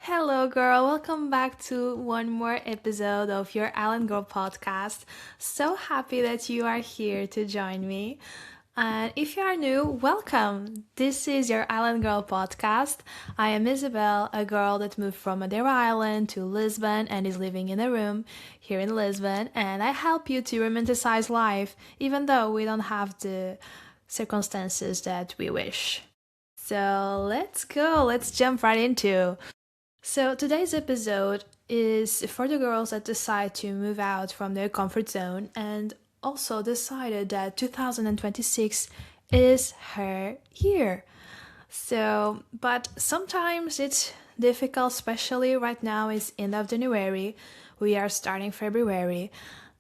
Hello, girl. Welcome back to one more episode of your Island Girl podcast. So happy that you are here to join me. And if you are new, welcome. This is your Island Girl podcast. I am Isabel, a girl that moved from Madeira Island to Lisbon and is living in a room here in Lisbon. And I help you to romanticize life, even though we don't have the circumstances that we wish. So let's go. Let's jump right into. So, today's episode is for the girls that decide to move out from their comfort zone and also decided that 2026 is her year. So, but sometimes it's difficult, especially right now, it's end of January. We are starting February.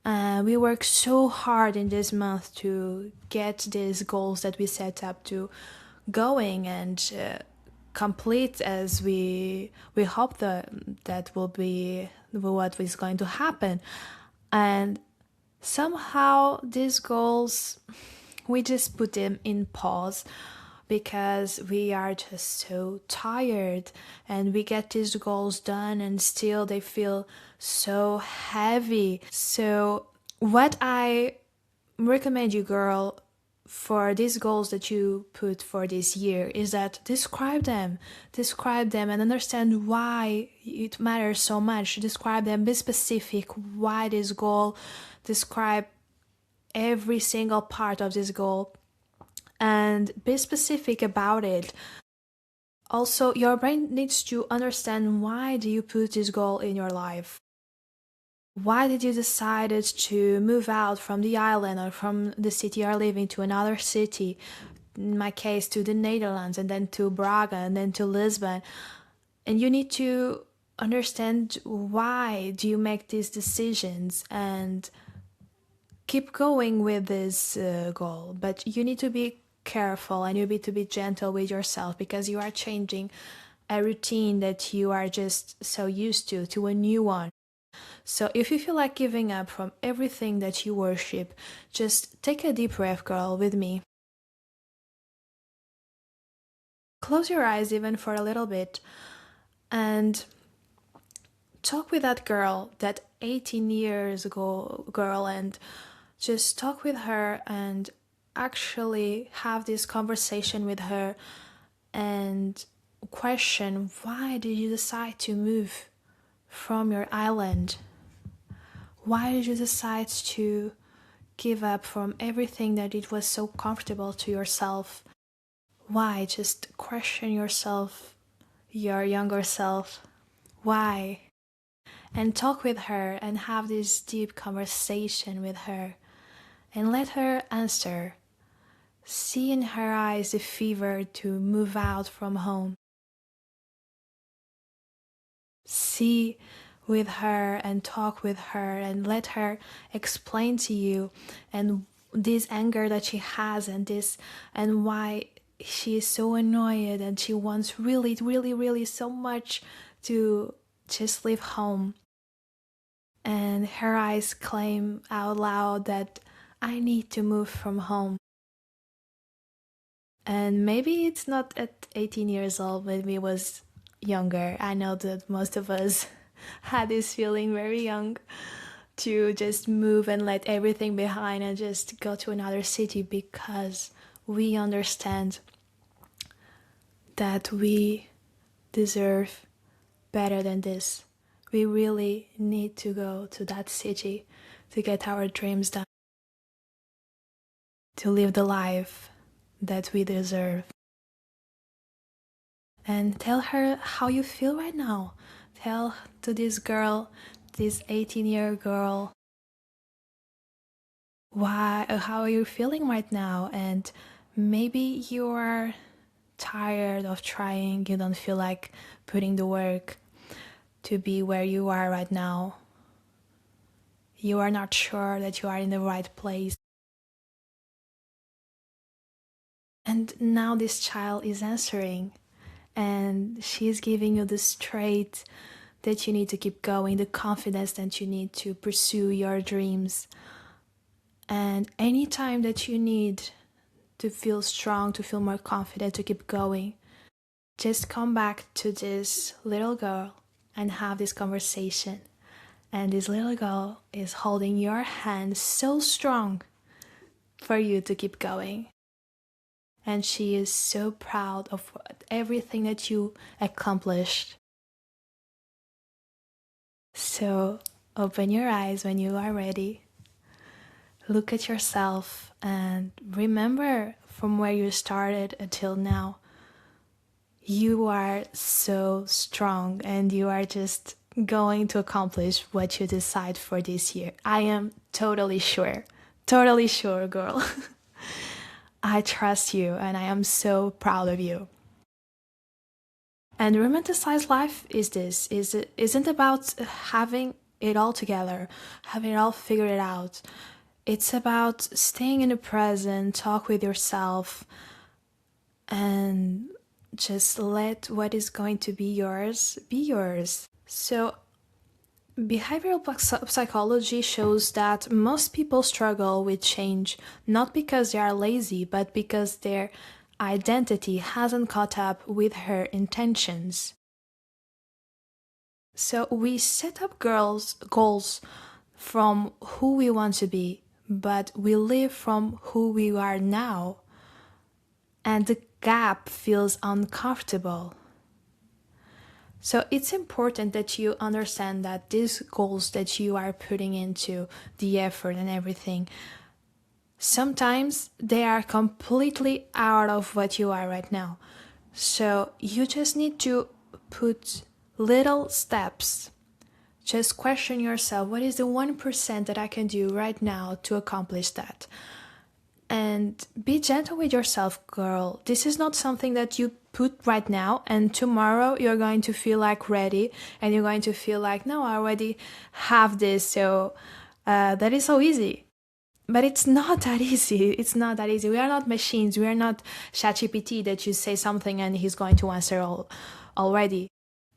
We work so hard in this month to get these goals that we set up to going and complete as we hope that will be what is going to happen. And somehow these goals, we just put them in pause because we are just so tired, and we get these goals done and still they feel so heavy. So what I recommend you, girl, for these goals that you put for this year is that describe them and understand why it matters so much. Describe them, be specific why this goal, describe every single part of this goal and be specific about it. Also, your brain needs to understand why do you put this goal in your life. Why did you decide to move out from the island or from the city you're living to another city? In my case, to the Netherlands, and then to Braga, and then to Lisbon. And you need to understand why do you make these decisions and keep going with this goal. But you need to be careful and you need to be gentle with yourself because you are changing a routine that you are just so used to a new one. So if you feel like giving up from everything that you worship, just take a deep breath, girl, with me. Close your eyes even for a little bit and talk with that girl, that 18 years ago girl, and just talk with her and actually have this conversation with her and question why did you decide to move from your island? Why did you decide to give up from everything that it was so comfortable to yourself? Why? Just question yourself, your younger self. Why? And talk with her and have this deep conversation with her and let her answer. See in her eyes the fever to move out from home. See with her and talk with her and let her explain to you and this anger that she has and why she is so annoyed and she wants really so much to just leave home. And her eyes claim out loud that I need to move from home. And maybe it's not at 18 years old, maybe it was younger. I know that most of us had this feeling very young to just move and let everything behind and just go to another city because we understand that we deserve better than this. We really need to go to that city to get our dreams done, to live the life that we deserve. And tell her how you feel right now. Tell to this girl, this 18-year girl, how are you feeling right now? And maybe you are tired of trying, you don't feel like putting the work to be where you are right now. You are not sure that you are in the right place. And now this child is answering and she's giving you the strength that you need to keep going, the confidence that you need to pursue your dreams. And anytime that you need to feel strong, to feel more confident, to keep going, just come back to this little girl and have this conversation. And this little girl is holding your hand so strong for you to keep going. And she is so proud of everything that you accomplished. So open your eyes when you are ready. Look at yourself and remember from where you started until now. You are so strong and you are just going to accomplish what you decide for this year. I am totally sure. Totally sure, girl. I trust you and I am so proud of you. And romanticized life isn't about having it all together, having it all figured out. It's about staying in the present, talk with yourself, and just let what is going to be yours be yours. So, behavioral psychology shows that most people struggle with change not because they are lazy, but because their identity hasn't caught up with her intentions. So we set up goals from who we want to be, but we live from who we are now. And the gap feels uncomfortable. So it's important that you understand that these goals that you are putting into the effort and everything, sometimes they are completely out of what you are right now. So you just need to put little steps. Just question yourself, what is the 1% that I can do right now to accomplish that? And be gentle with yourself, girl. This is not something that you put right now and tomorrow you're going to feel like ready and you're going to feel like, no, I already have this, so that is so easy. But it's not that easy. It's not that easy. We are not machines. We are not ChatGPT that you say something and he's going to answer already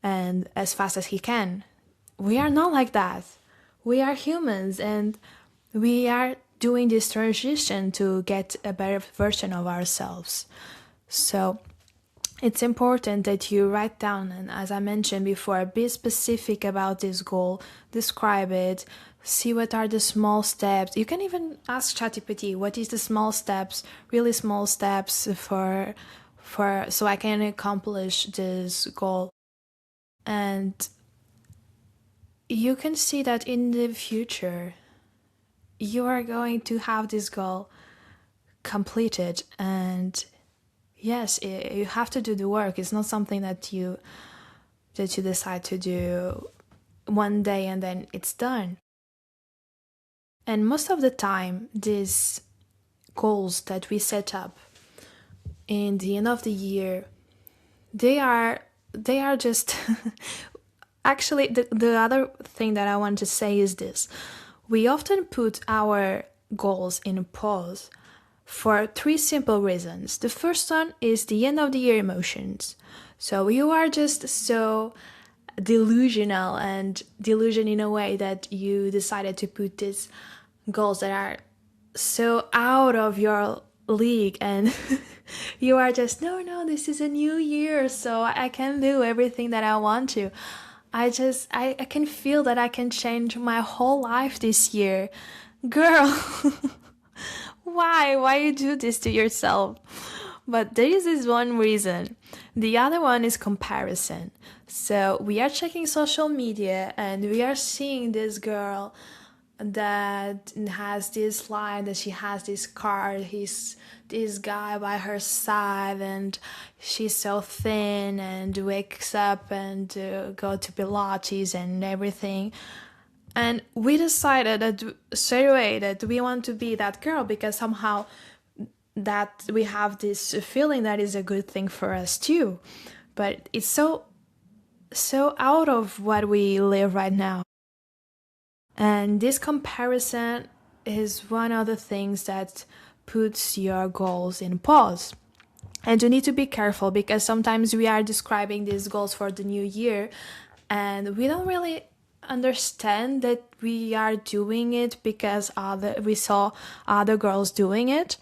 and as fast as he can. We are not like that. We are humans and we are doing this transition to get a better version of ourselves. So it's important that you write down and, as I mentioned before, be specific about this goal, describe it, see what are the small steps. You can even ask ChatGPT what is the small steps, really small steps for so I can accomplish this goal. And you can see that in the future you are going to have this goal completed. And yes, you have to do the work. It's not something that you decide to do one day and then it's done. And most of the time, these goals that we set up in the end of the year, they are just actually the other thing that I want to say is this. We often put our goals in pause for 3 simple reasons. The first one is the end of the year emotions. So you are just so delusional and delusion in a way that you decided to put these goals that are so out of your league and you are just, no, this is a new year, so I can do everything that I want to. I can feel that I can change my whole life this year. Girl, why you do this to yourself? But there is this one reason. The other one is comparison. So we are checking social media and we are seeing this girl that has this line, that she has this car, he's this guy by her side, and she's so thin and wakes up and go to Pilates and everything. And we decided that straight away that we want to be that girl because somehow that we have this feeling that is a good thing for us too. But it's so out of what we live right now. And this comparison is one of the things that puts your goals in pause. And you need to be careful because sometimes we are describing these goals for the new year and we don't really understand that we are doing it because we saw other girls doing it.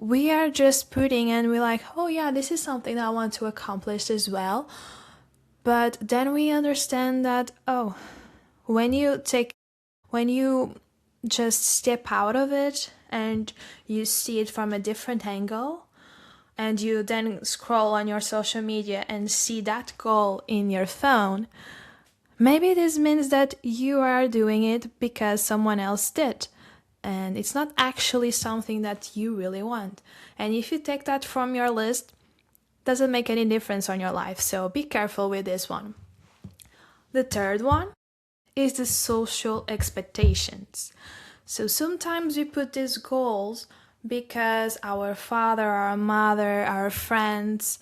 we are just putting and we're like, oh yeah, this is something that I want to accomplish as well. But then we understand that, oh, when you just step out of it and you see it from a different angle, and you then scroll on your social media and see that goal in your phone, maybe this means that you are doing it because someone else did. And it's not actually something that you really want. And if you take that from your list, doesn't make any difference on your life. So be careful with this one. The third one is the social expectations. So sometimes we put these goals because our father, our mother, our friends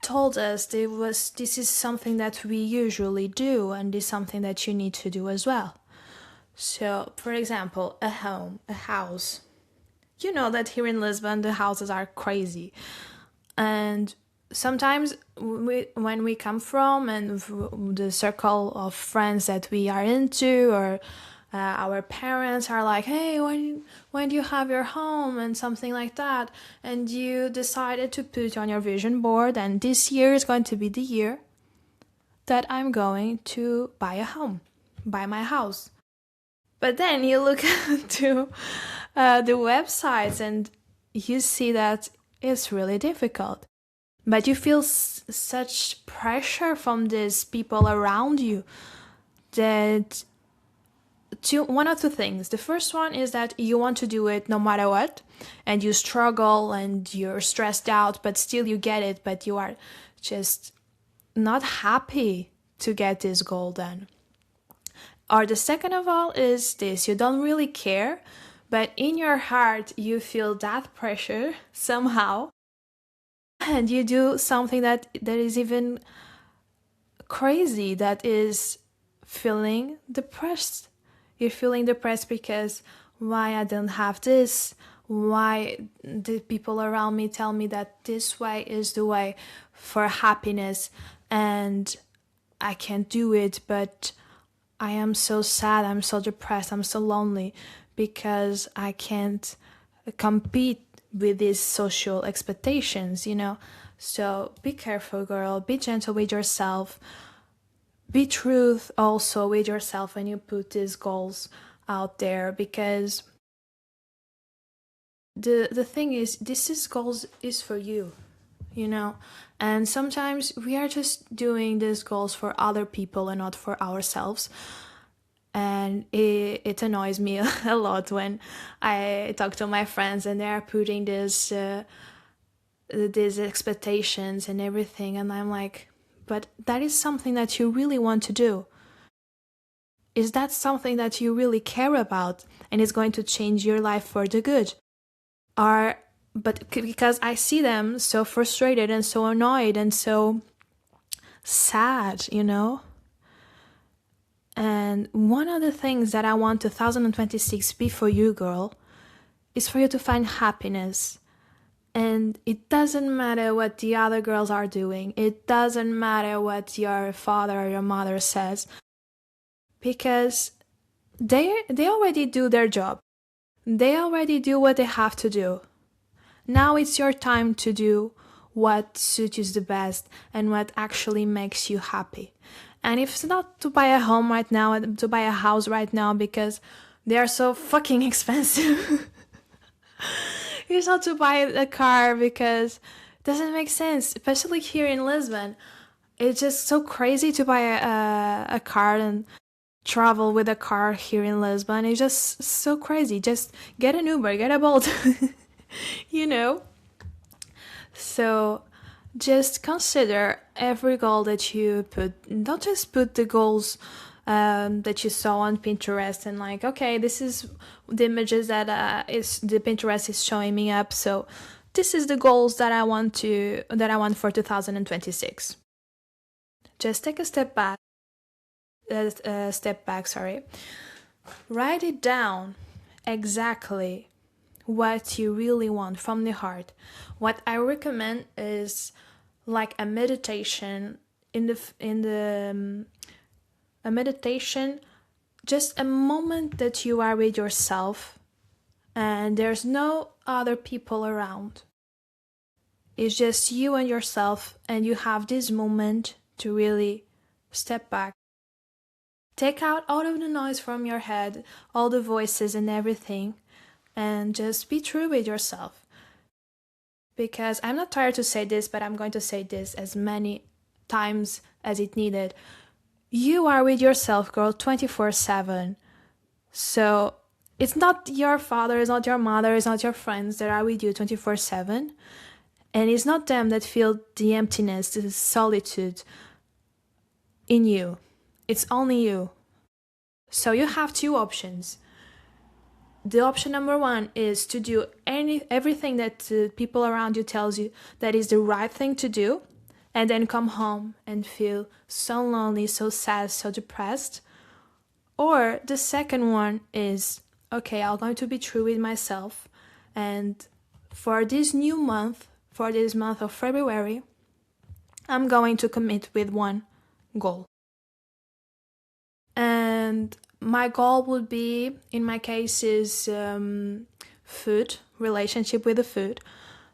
told us this is something that we usually do, and this is something that you need to do as well. So, for example, a home, a house. You know that here in Lisbon, the houses are crazy. And sometimes when we come from and the circle of friends that we are into, or our parents are like, hey, when do you have your home and something like that, and you decided to put on your vision board, and this year is going to be the year that I'm going to buy a home, buy my house. But then you look to the websites and you see that it's really difficult. But you feel such pressure from these people around you that one of two things. The first one is that you want to do it no matter what, and you struggle and you're stressed out, but still you get it, but you are just not happy to get this goal done. Or the second of all is this: you don't really care, but in your heart you feel that pressure somehow, and you do something that is even crazy, that is feeling depressed. You're feeling depressed because why I don't have this, why the people around me tell me that this way is the way for happiness and I can't do it, but I am so sad, I'm so depressed, I'm so lonely because I can't compete with these social expectations, you know? So be careful, girl. Be gentle with yourself. Be truth also with yourself when you put these goals out there, because the thing is, goals is for you, you know? And sometimes we are just doing these goals for other people and not for ourselves. And it annoys me a lot when I talk to my friends and they are putting these expectations and everything, and I'm like, but that is something that you really want to do. Is that something that you really care about and is going to change your life for the good? But because I see them so frustrated and so annoyed and so sad, you know? And one of the things that I want 2026 be for you, girl, is for you to find happiness. And it doesn't matter what the other girls are doing. It doesn't matter what your father or your mother says. Because they already do their job. They already do what they have to do. Now it's your time to do what suits you the best and what actually makes you happy. And if it's not to buy a home right now, to buy a house right now because they are so fucking expensive. It's not to buy a car because it doesn't make sense, especially here in Lisbon. It's just so crazy to buy a car and travel with a car here in Lisbon. It's just so crazy. Just get an Uber, get a Bolt, you know? So just consider every goal that you put. Don't just put the goals that you saw on Pinterest and like, okay, this is the images that is the Pinterest is showing me up. So this is the goals that I want for 2026. Just take a step back. Write it down exactly what you really want from the heart. What I recommend is like a meditation a meditation, just a moment that you are with yourself and there's no other people around. It's just you and yourself, and you have this moment to really step back. Take out all of the noise from your head, all the voices and everything, and just be true with yourself. Because I'm not tired to say this, but I'm going to say this as many times as it needed. You are with yourself, girl, 24/7. So it's not your father, it's not your mother, it's not your friends that are with you 24/7. And it's not them that feel the emptiness, the solitude in you. It's only you. So you have two options. The option number one is to do everything that people around you tells you that is the right thing to do, and then come home and feel so lonely, so sad, so depressed. Or the second one is, okay, I'm going to be true with myself, and for this new month, for this month of February, I'm going to commit with one goal. And my goal would be, in my case, is food, relationship with the food.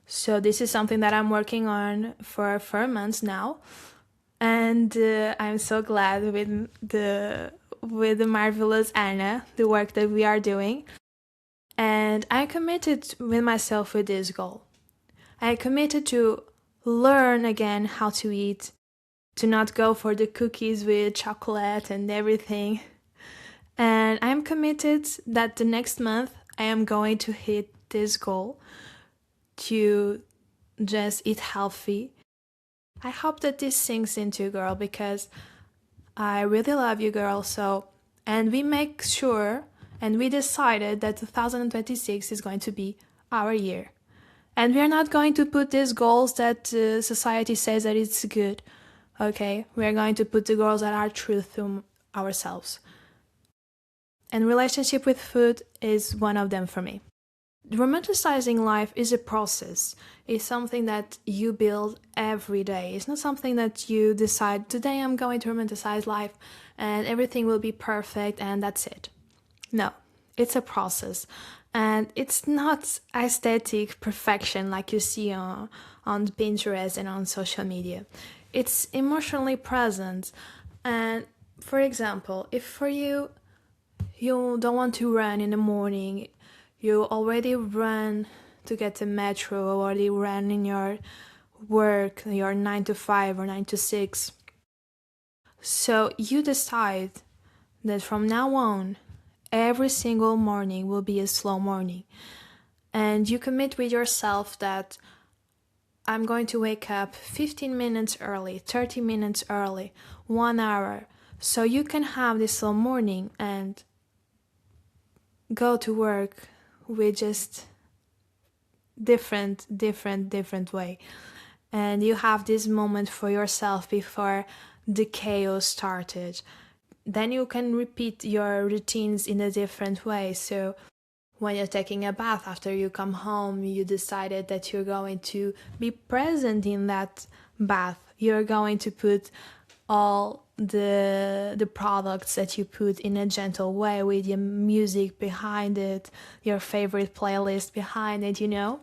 So this is something that I'm working on for 4 months now, and I'm so glad with the marvelous Anna, the work that we are doing. And I committed with myself with this goal. I committed to learn again how to eat, to not go for the cookies with chocolate and everything. And I'm committed that the next month I am going to hit this goal to just eat healthy. I hope that this sinks into you, girl, because I really love you, girl. So, and we make sure and we decided that 2026 is going to be our year. And we are not going to put these goals that society says that it's good. Okay, we are going to put the goals that are true to ourselves. And relationship with food is one of them for me. Romanticizing life is a process. It's something that you build every day. It's not something that you decide, today I'm going to romanticize life and everything will be perfect and that's it. No, it's a process. And it's not aesthetic perfection like you see on Pinterest and on social media. It's emotionally present. And for example, if for you, you don't want to run in the morning, you already run to get the metro, already run in your work, your 9 to 5 or 9 to 6. So you decide that from now on, every single morning will be a slow morning. And you commit with yourself that I'm going to wake up 15 minutes early, 30 minutes early, 1 hour. So you can have this slow morning and go to work with just different way. And you have this moment for yourself before the chaos started. Then you can repeat your routines in a different way. So when you're taking a bath after you come home, you decided that you're going to be present in that bath. You're going to put all the products that you put in a gentle way with your music behind it, your favorite playlist behind it, you know?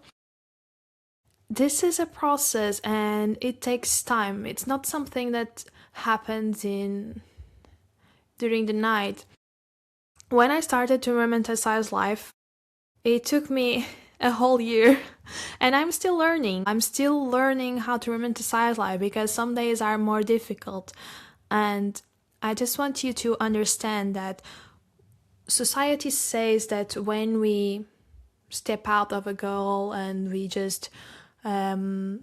This is a process and it takes time. It's not something that happens during the night. When I started to romanticize life, it took me a whole year and I'm still learning. I'm still learning how to romanticize life because some days are more difficult. And I just want you to understand that society says that when we step out of a goal and we just couldn't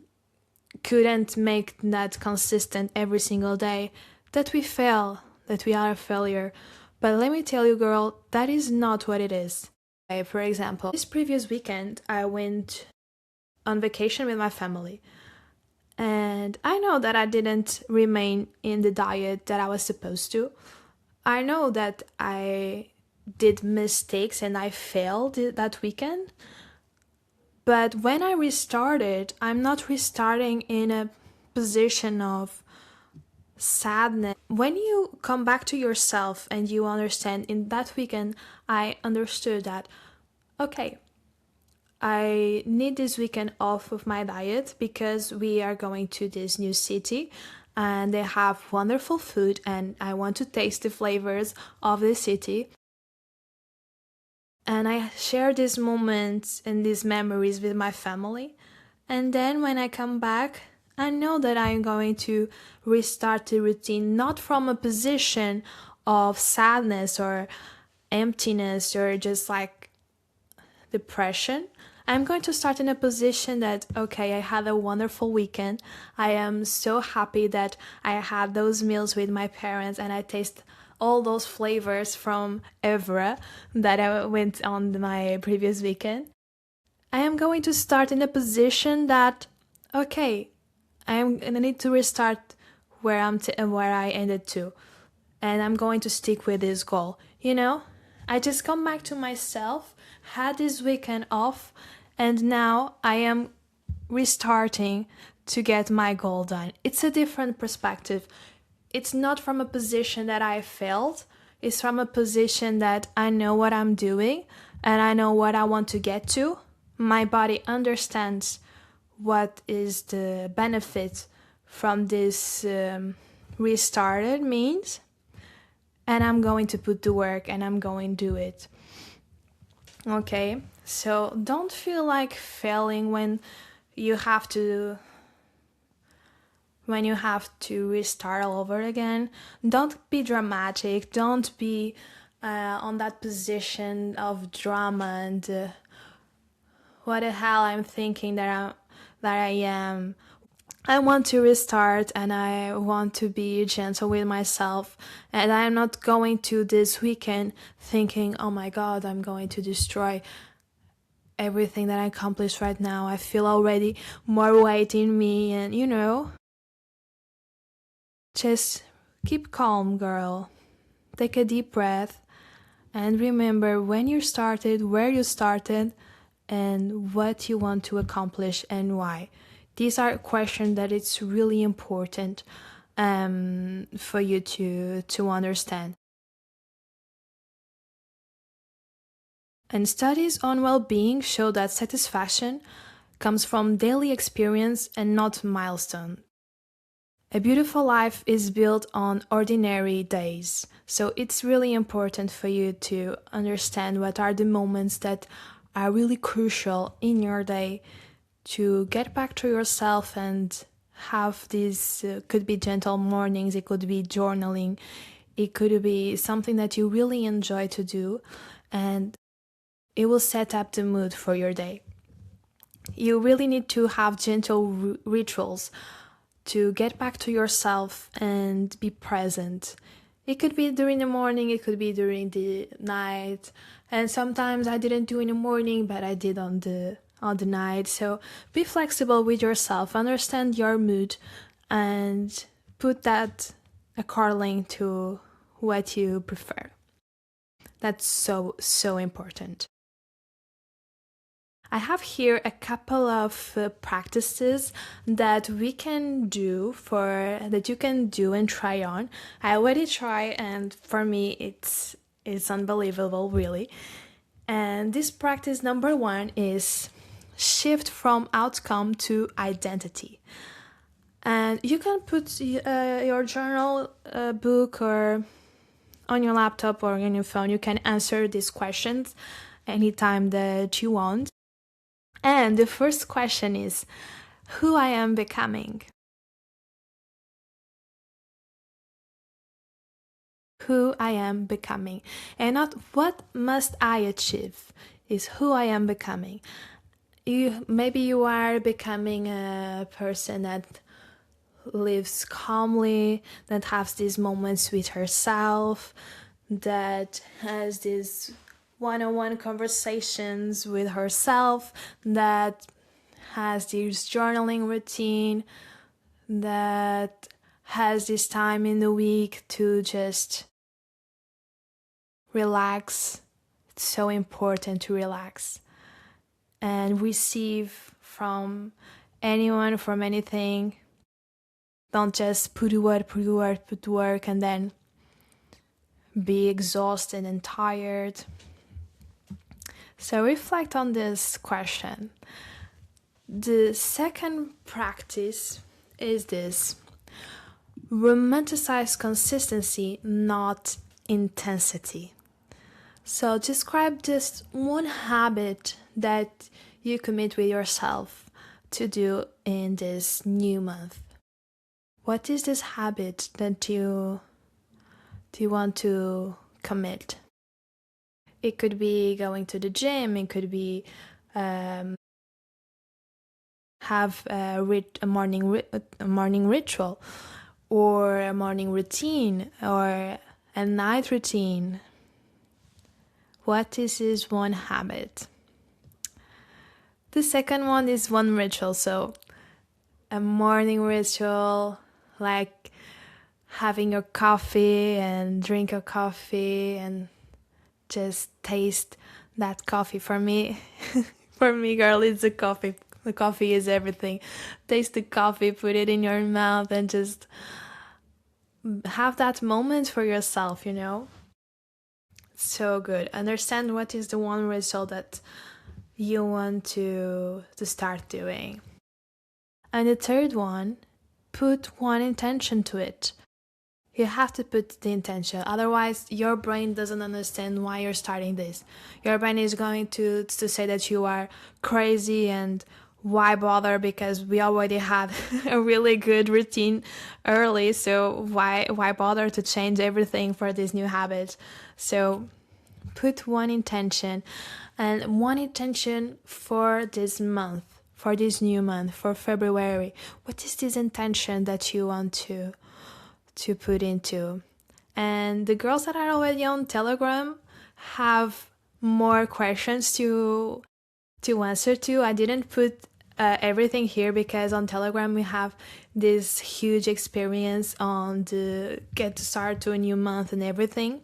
make that consistent every single day, that we fail, that we are a failure. But let me tell you, girl, that is not what it is. For example, this previous weekend, I went on vacation with my family. And I know that I didn't remain in the diet that I was supposed to. I know that I did mistakes and I failed that weekend. But when I restarted, I'm not restarting in a position of sadness. When you come back to yourself and you understand, in that weekend, I understood that, okay, I need this weekend off of my diet because we are going to this new city and they have wonderful food and I want to taste the flavors of the city. And I share these moments and these memories with my family. And then when I come back, I know that I'm going to restart the routine, not from a position of sadness or emptiness or just like depression. I'm going to start in a position that, okay, I had a wonderful weekend. I am so happy that I had those meals with my parents and I taste all those flavors from Evra that I went on my previous weekend. I am going to start in a position that, okay, I'm gonna need to restart where I ended to, and I'm going to stick with this goal. I just come back to myself, had this weekend off, and now I am restarting to get my goal done. It's a different perspective. It's not from a position that I failed. It's from a position that I know what I'm doing and I know what I want to get to. My body understands what is the benefit from this restarted means, and I'm going to put the work and I'm going to do it. Okay, so don't feel like failing when you have to restart all over again. Don't be dramatic. Don't be on that position of drama and what the hell I'm thinking that I am. I want to restart and I want to be gentle with myself, and I'm not going to this weekend thinking, oh my god, I'm going to destroy everything that I accomplished right now. I feel already more weight in me, and just keep calm, girl. Take a deep breath and remember when you started, where you started, and what you want to accomplish and why. These are questions that it's really important for you to understand. And studies on well-being show that satisfaction comes from daily experience and not milestone. A beautiful life is built on ordinary days, so it's really important for you to understand what are the moments that are really crucial in your day to get back to yourself and have these, could be gentle mornings, it could be journaling, it could be something that you really enjoy to do, and it will set up the mood for your day. You really need to have gentle rituals to get back to yourself and be present. It could be during the morning, it could be during the night, and sometimes I didn't do in the morning, but I did on the night. So be flexible with yourself, understand your mood, and put that according to what you prefer. That's so important. I have here a couple of practices that we can do that you can do and try on. I already try, and for me it's unbelievable, really. And this practice number 1 is shift from outcome to identity. And you can put your journal book or on your laptop or on your phone. You can answer these questions anytime that you want. And the first question is, who I am becoming? Who I am becoming. And not what must I achieve, is who I am becoming. Maybe you are becoming a person that lives calmly, that has these moments with herself, that has these one-on-one conversations with herself, that has this journaling routine, that has this time in the week to just relax. It's so important to relax and receive from anyone, from anything. Don't just put to work, and then be exhausted and tired. So reflect on this question. The second practice is this: romanticize consistency, not intensity. So describe just one habit that you commit with yourself to do in this new month. What is this habit that you want to commit? It could be going to the gym, it could be have a morning ritual, or a morning routine, or a night routine. What is this one habit? The second one is one ritual, so a morning ritual, like having your coffee and drink your coffee and just taste that coffee. For me, girl, it's the coffee. The coffee is everything. Taste the coffee, put it in your mouth, and just have that moment for yourself, So good. Understand what is the one result that you want to start doing. And the third one, put one intention to it. You have to put the intention, otherwise your brain doesn't understand why you're starting this. Your brain is going to say that you are crazy, and why bother, because we already had a really good routine early, so why bother to change everything for this new habit? So put one intention, and one intention for this month, for this new month, for February. What is this intention that you want to put into? And the girls that are already on Telegram have more questions to answer to. I didn't put everything here because on Telegram we have this huge experience on the get to start to a new month and everything.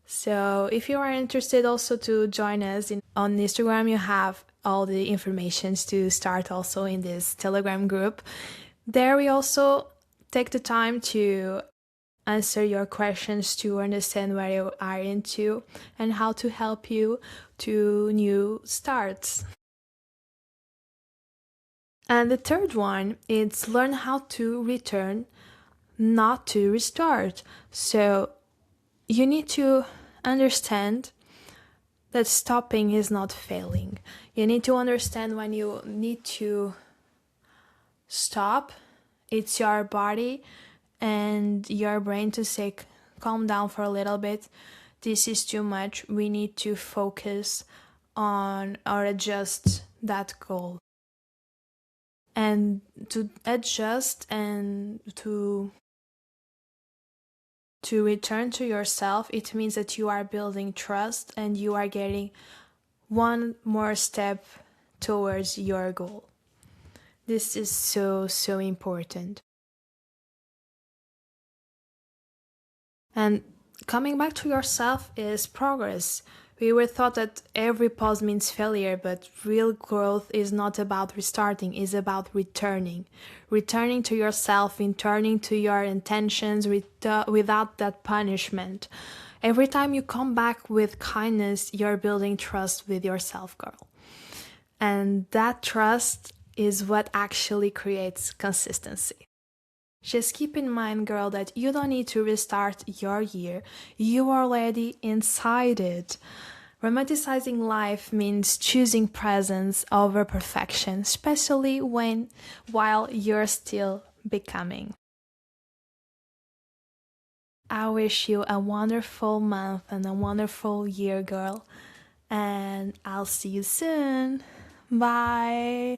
So if you are interested also to join us on Instagram, you have all the informations to start also in this Telegram group. There we also take the time to answer your questions, to understand where you are into and how to help you to new starts. And the third one is learn how to return, not to restart. So you need to understand that stopping is not failing. You need to understand when you need to stop. It's your body and your brain to say, calm down for a little bit. This is too much. We need to focus on or adjust that goal. And to adjust and to return to yourself, it means that you are building trust and you are getting one more step towards your goal. This is so, so important. And coming back to yourself is progress. We were taught that every pause means failure, but real growth is not about restarting, it's about returning. Returning to yourself, returning to your intentions without that punishment. Every time you come back with kindness, you're building trust with yourself, girl. And that trust is what actually creates consistency. Just keep in mind, girl, that you don't need to restart your year. You are already inside it. Romanticizing life means choosing presence over perfection, especially while you're still becoming. I wish you a wonderful month and a wonderful year, girl. And I'll see you soon. Bye.